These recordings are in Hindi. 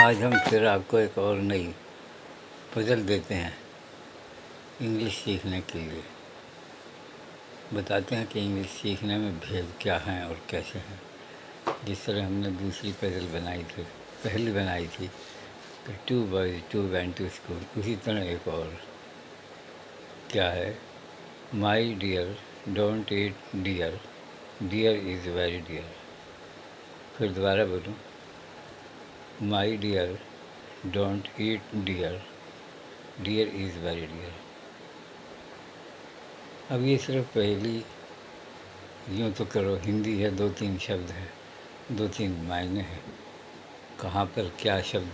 आज हम फिर आपको एक और नई पजल देते हैं इंग्लिश सीखने के लिए। बताते हैं कि इंग्लिश सीखने में भेद क्या हैं और कैसे हैं। जिस तरह हमने दूसरी पजल पहली बनाई थी कि 2 बॉयज़ 2 वेंट टू स्कूल, उसी तरह एक और क्या है, my dear don't eat deer, deer is very dear. फिर दोबारा बोलूँ, my dear don't eat deer, deer is very dear. अब ये सिर्फ पहली, यूँ तो करो हिंदी है, 2-3 शब्द हैं, 2-3 मायने हैं। कहाँ पर क्या शब्द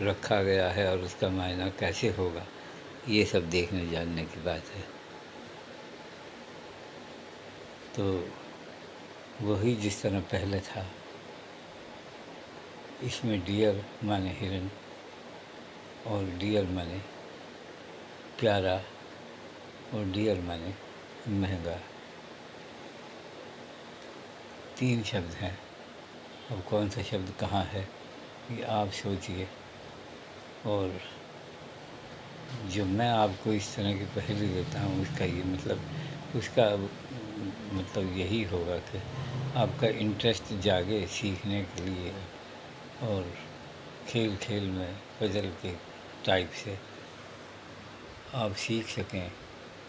रखा गया है और उसका मायना कैसे होगा, ये सब देखने जानने की बात है। तो वही जिस तरह पहले था, इसमें डियर माने हिरन और डियर माने प्यारा और डियर माने महंगा। 3 शब्द हैं। अब कौन सा शब्द कहाँ है ये आप सोचिए। और जो मैं आपको इस तरह की पहेली देता हूँ उसका ये उसका मतलब यही होगा कि आपका इंटरेस्ट जागे सीखने के लिए और खेल खेल में पजल के टाइप से आप सीख सकें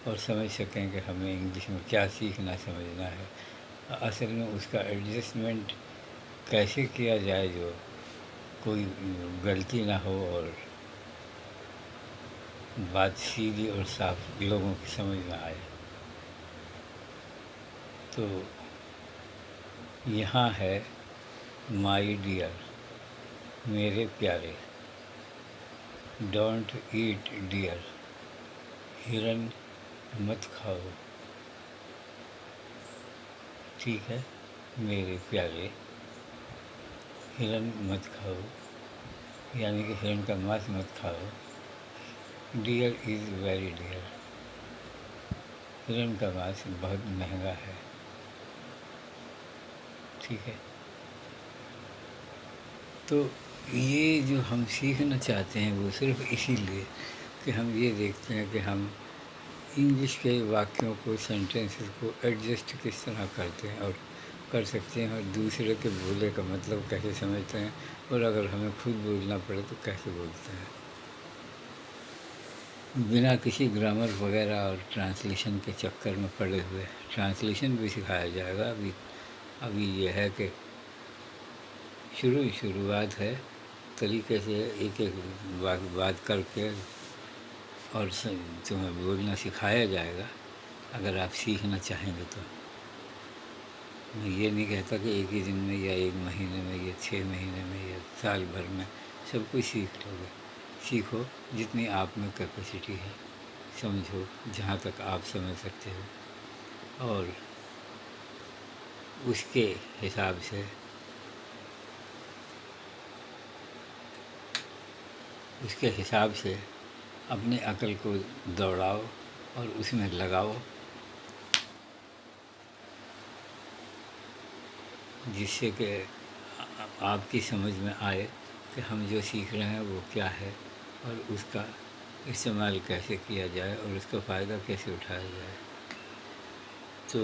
और समझ सकें कि हमें इंग्लिश में क्या सीखना समझना है। असल में उसका एडजस्टमेंट कैसे किया जाए जो कोई गलती ना हो और बात सीधी और साफ लोगों की समझ में आए। तो यहाँ है माई डियर, मेरे प्यारे, डोंट ईट डियर, हिरन मत खाओ। ठीक है, मेरे प्यारे, हिरन मत खाओ, यानी कि हिरन का मांस मत खाओ। डियर इज़ वेरी डियर, हिरन का मांस बहुत महंगा है। ठीक है, तो ये जो हम सीखना चाहते हैं वो सिर्फ इसीलिए कि हम ये देखते हैं कि हम इंग्लिश के वाक्यों को, सेंटेंसेस को एडजस्ट किस तरह करते हैं और कर सकते हैं, और दूसरे के बोले का मतलब कैसे समझते हैं, और अगर हमें खुद बोलना पड़े तो कैसे बोलते हैं, बिना किसी ग्रामर वगैरह और ट्रांसलेशन के चक्कर में पड़े हुए। ट्रांसलेशन भी सिखाया जाएगा। अभी ये है कि शुरुआत है, तरीके से एक एक बात करके और तुम्हें बोलना सिखाया जाएगा अगर आप सीखना चाहेंगे तो। मैं ये नहीं कहता कि एक ही दिन में या 1 महीने में या 6 महीने में या साल भर में सब कुछ सीख लोगे। सीखो जितनी आप में कैपेसिटी है, समझो जहाँ तक आप समझ सकते हो, और उसके हिसाब से अपने अकल को दौड़ाओ और उसमें लगाओ, जिससे कि आपकी समझ में आए कि हम जो सीख रहे हैं वो क्या है और उसका इस्तेमाल कैसे किया जाए और उसका फ़ायदा कैसे उठाया जाए। तो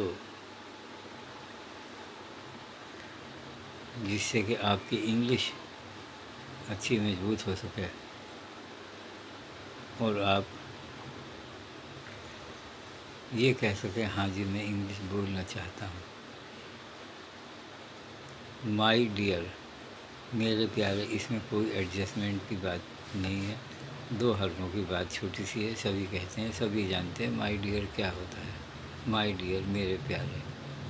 जिससे कि आपकी इंग्लिश अच्छी मजबूत हो सके और आप ये कह सकें, हाँ जी मैं इंग्लिश बोलना चाहता हूँ। माई डियर, मेरे प्यारे, इसमें कोई एडजस्टमेंट की बात नहीं है। 2 हर्फ़ों की बात छोटी सी है, सभी कहते हैं, सभी जानते हैं माई डियर क्या होता है। माई डियर, मेरे प्यारे,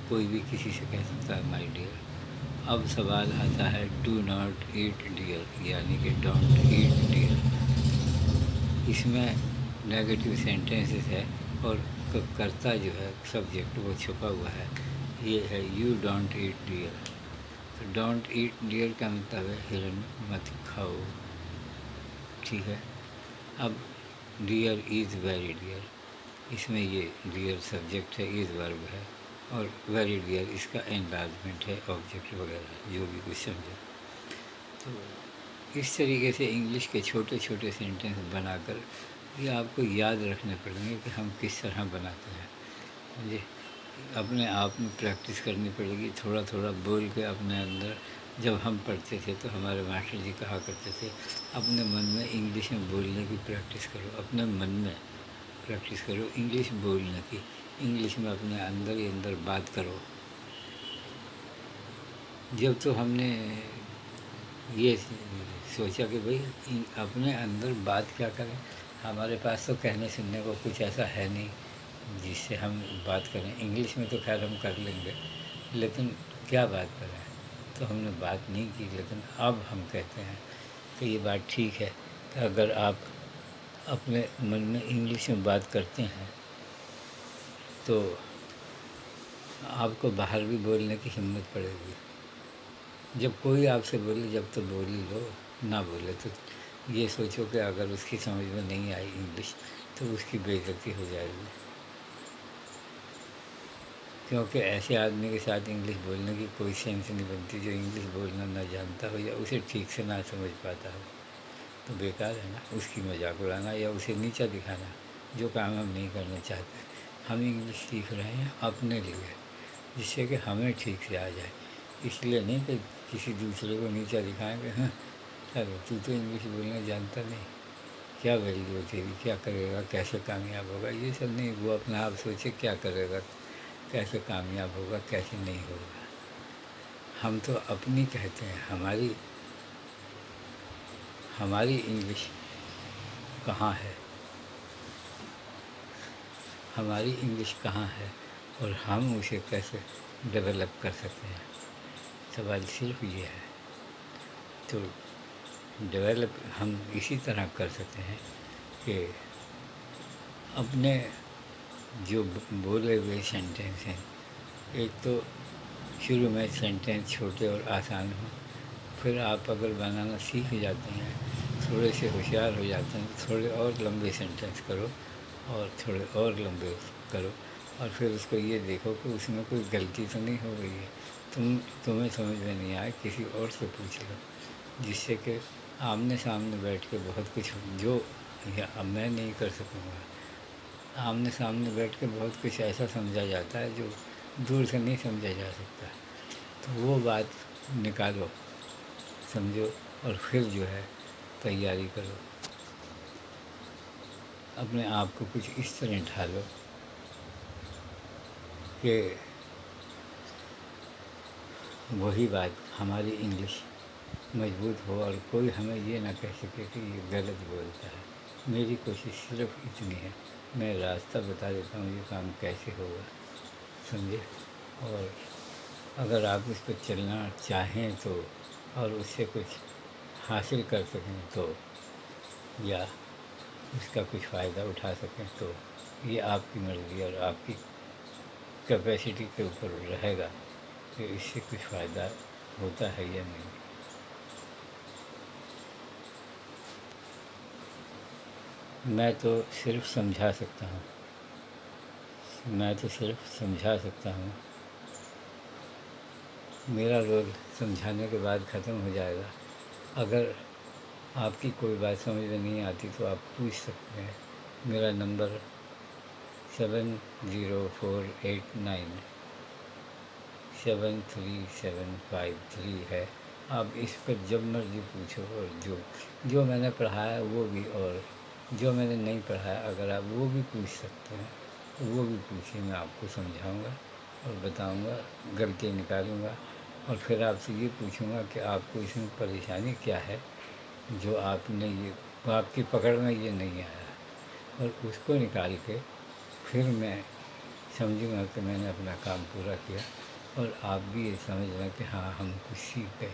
कोई भी किसी से कह सकता है माई डियर। अब सवाल आता है डू नॉट ईट डियर, यानी कि डोंट ईट डियर। इसमें नेगेटिव सेंटेंसेस है और कर्ता जो है, सब्जेक्ट, वो छुपा हुआ है। ये है यू डोंट ईट डियर। तो डोंट ईट डियर का मतलब है हिरन मत खाओ। ठीक है, अब डियर इज़ वेरी डियर, इसमें ये डियर सब्जेक्ट है, इज़ वर्ब है, और वेरी डियर इसका एनलार्जमेंट है, ऑब्जेक्ट वगैरह जो भी कुछ समझो। तो इस तरीके से इंग्लिश के छोटे छोटे सेंटेंस बनाकर ये आपको याद रखने पड़ेंगे कि हम किस तरह बनाते हैं। समझे? अपने आप में प्रैक्टिस करनी पड़ेगी, थोड़ा थोड़ा बोल के अपने अंदर। जब हम पढ़ते थे तो हमारे मास्टर जी कहा करते थे, अपने मन में इंग्लिश में बोलने की प्रैक्टिस करो, अपने मन में प्रैक्टिस करो इंग्लिश बोलने की, इंग्लिश में अपने अंदर ही अंदर बात करो। जब तो हमने ये सोचा कि भाई अपने अंदर बात क्या करें, हमारे पास तो कहने सुनने को कुछ ऐसा है नहीं जिससे हम बात करें। इंग्लिश में तो खैर हम कर लेंगे, लेकिन क्या बात करें, तो हमने बात नहीं की। लेकिन अब हम कहते हैं कि ये बात ठीक है कि अगर आप अपने मन में इंग्लिश में बात करते हैं तो आपको बाहर भी बोलने की हिम्मत पड़ेगी। जब कोई आपसे बोले जब तो बोल ही लो, ना बोले तो ये सोचो कि अगर उसकी समझ में नहीं आई इंग्लिश तो उसकी बेइज्जती हो जाएगी। क्योंकि ऐसे आदमी के साथ इंग्लिश बोलने की कोई सेंस नहीं बनती जो इंग्लिश बोलना ना जानता हो या उसे ठीक से ना समझ पाता हो। तो बेकार है ना उसकी मजाक उड़ाना या उसे नीचा दिखाना, जो काम हम नहीं करना चाहते। हम इंग्लिश सीख रहे हैं अपने लिए, जिससे कि हमें ठीक से आ जाए। इसलिए नहीं कि किसी दूसरे को नीचा दिखाएंगे, हाँ चलो तू तो इंग्लिश बोलना जानता नहीं, क्या वैल्यू है तेरी, क्या करेगा, कैसे कामयाब होगा, ये सब नहीं। वो अपना आप सोचे क्या करेगा, कैसे कामयाब होगा, कैसे नहीं होगा। हम तो अपनी कहते हैं, हमारी हमारी इंग्लिश कहाँ है, हमारी इंग्लिश कहाँ है और हम उसे कैसे डेवलप कर सकते हैं। सवाल सिर्फ ये है। तो डेवलप हम इसी तरह कर सकते हैं कि अपने जो बोले हुए सेंटेंस हैं, एक तो शुरू में सेंटेंस छोटे और आसान हो, फिर आप अगर बनाना सीख जाते हैं, थोड़े से होशियार हो जाते हैं, थोड़े और लंबे सेंटेंस करो और थोड़े और लंबे करो, और फिर उसको ये देखो कि उसमें कोई गलती तो नहीं हो गई है। तुम्हें समझ में नहीं आए किसी और से पूछ लो, जिससे कि आमने सामने बैठ के बहुत कुछ जो अब मैं नहीं कर सकूँगा, आमने सामने बैठ के बहुत कुछ ऐसा समझा जाता है जो दूर से नहीं समझा जा सकता। तो वो बात निकालो, समझो, और फिर जो है तैयारी करो। अपने आप को कुछ इस तरह ढालो कि वही बात हमारी इंग्लिश मजबूत हो और कोई हमें ये ना कह सके कि ये गलत बोलता है। मेरी कोशिश सिर्फ इतनी है, मैं रास्ता बता देता हूँ ये काम कैसे होगा, समझे। और अगर आप उस पर चलना चाहें तो, और उससे कुछ हासिल कर सकें तो, या उसका कुछ फ़ायदा उठा सकें तो, ये आपकी मर्ज़ी और आपकी कैपेसिटी के ऊपर रहेगा कि इससे कुछ फ़ायदा होता है या नहीं। मैं तो सिर्फ समझा सकता हूँ, मैं तो सिर्फ समझा सकता हूँ। मेरा रोल समझाने के बाद ख़त्म हो जाएगा। अगर आपकी कोई बात समझ में नहीं आती तो आप पूछ सकते हैं। मेरा नंबर 7048973753 है। आप इस पर जब मर्ज़ी पूछो, और जो मैंने पढ़ाया वो भी, और जो मैंने नहीं पढ़ाया अगर आप वो भी पूछ सकते हैं तो वो भी पूछिए, मैं आपको समझाऊंगा और बताऊंगा, गलती निकालूंगा। और फिर आपसे ये पूछूंगा कि आपको इसमें परेशानी क्या है जो आपने ये आपकी पकड़ में ये नहीं आया, और उसको निकाल के फिर मैं समझूंगा कि मैंने अपना काम पूरा किया, और आप भी ये समझ लें कि हाँ हम कुछ सीख गए।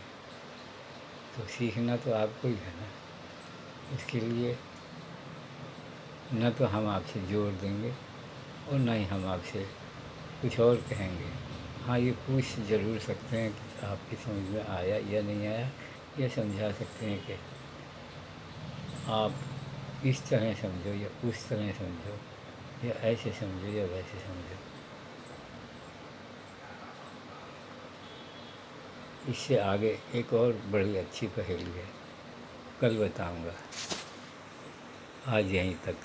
तो सीखना तो आपको ही है ना। इसके लिए न तो हम आपसे जोर देंगे और न ही हम आपसे कुछ और कहेंगे। हाँ, ये पूछ ज़रूर सकते हैं कि आपकी समझ में आया या नहीं आया, या समझा सकते हैं कि आप इस तरह समझो या उस तरह समझो, या ऐसे समझो या वैसे समझो। इससे आगे एक और बड़ी अच्छी पहेली है कल बताऊंगा। आज यहीं तक।